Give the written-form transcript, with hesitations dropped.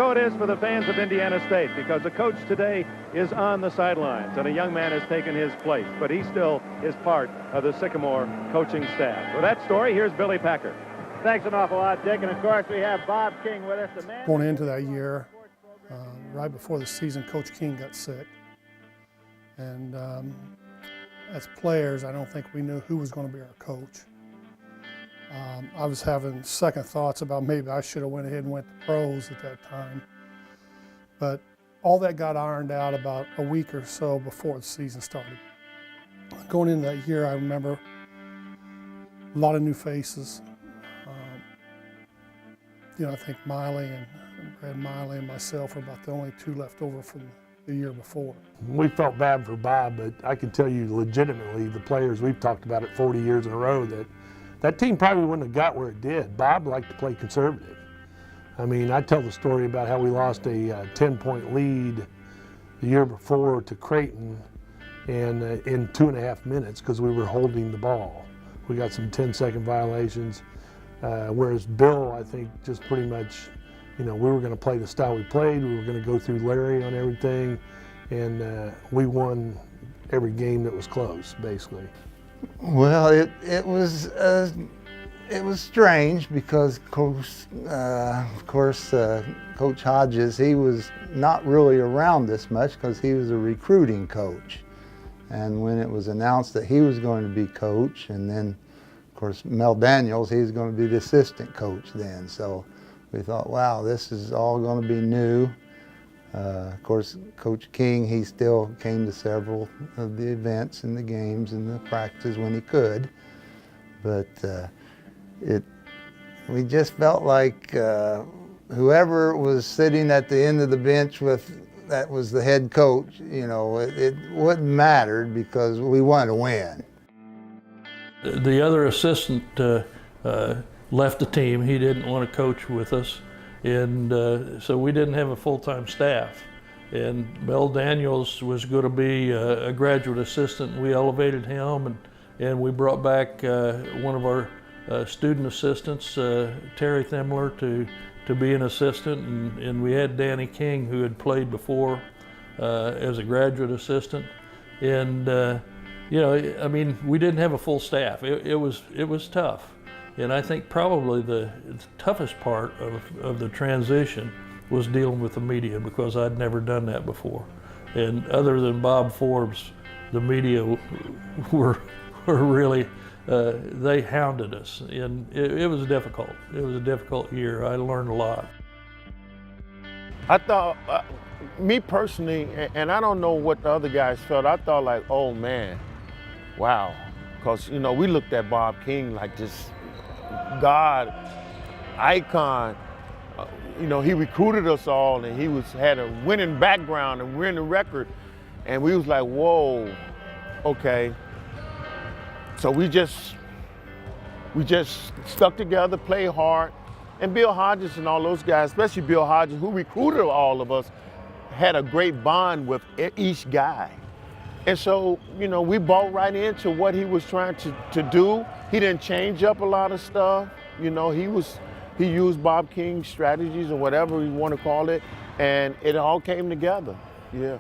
So it is for the fans of Indiana State, because the coach today is on the sidelines and a young man has taken his place, but he still is part of the Sycamore coaching staff. For that story, here's Billy Packer. Thanks an awful lot, Dick. And of course, we have Bob King with us. The man going into that year, right before the season, Coach King got sick. And as players, I don't think we knew who was going to be our coach. I was having second thoughts about maybe I should have went ahead and went to pros at that time. But all that got ironed out about a week or so before the season started. Going into that year, I remember a lot of new faces. I think Miley and Brad Miley and myself were about the only two left over from the year before. We felt bad for Bob, but I can tell you legitimately, the players we've talked about it 40 years in a row, that team probably wouldn't have got where it did. Bob liked to play conservative. I mean, I tell the story about how we lost a 10-point lead the year before to Creighton and in 2.5 minutes because we were holding the ball. We got some 10-second violations, whereas Bill, I think, just pretty much, we were going to play the style we played. We were going to go through Larry on everything, and we won every game that was close, basically. Well, it was strange because, of course, Coach Hodges, he was not really around this much because he was a recruiting coach. And when it was announced that he was going to be coach, and then, of course, Mel Daniels, he was going to be the assistant coach then. So we thought, wow, this is all going to be new. Of course, Coach King, he still came to several of the events and the games and the practices when he could. But we just felt like whoever was sitting at the end of the bench that was the head coach, it wouldn't matter because we wanted to win. The other assistant left the team. He didn't want to coach with us. And so we didn't have a full-time staff. And Mel Daniels was going to be a graduate assistant. We elevated him, and we brought back one of our student assistants, Terry Thimler, to be an assistant. And we had Danny King, who had played before as a graduate assistant. And I mean, we didn't have a full staff. It was tough. And I think probably the toughest part of the transition was dealing with the media, because I'd never done that before. And other than Bob Forbes, the media were really, they hounded us. And it was difficult. It was a difficult year. I learned a lot. I thought, me personally, and I don't know what the other guys felt, I thought like, oh man, wow. Because, we looked at Bob King like this God icon. He recruited us all, and he had a winning background and winning record, and we was like, whoa, okay. So we just stuck together, played hard, and Bill Hodges and all those guys, especially Bill Hodges, who recruited all of us, had a great bond with each guy. And so, we bought right into what he was trying to do. He didn't change up a lot of stuff. He used Bob King's strategies or whatever you want to call it, and it all came together. Yeah.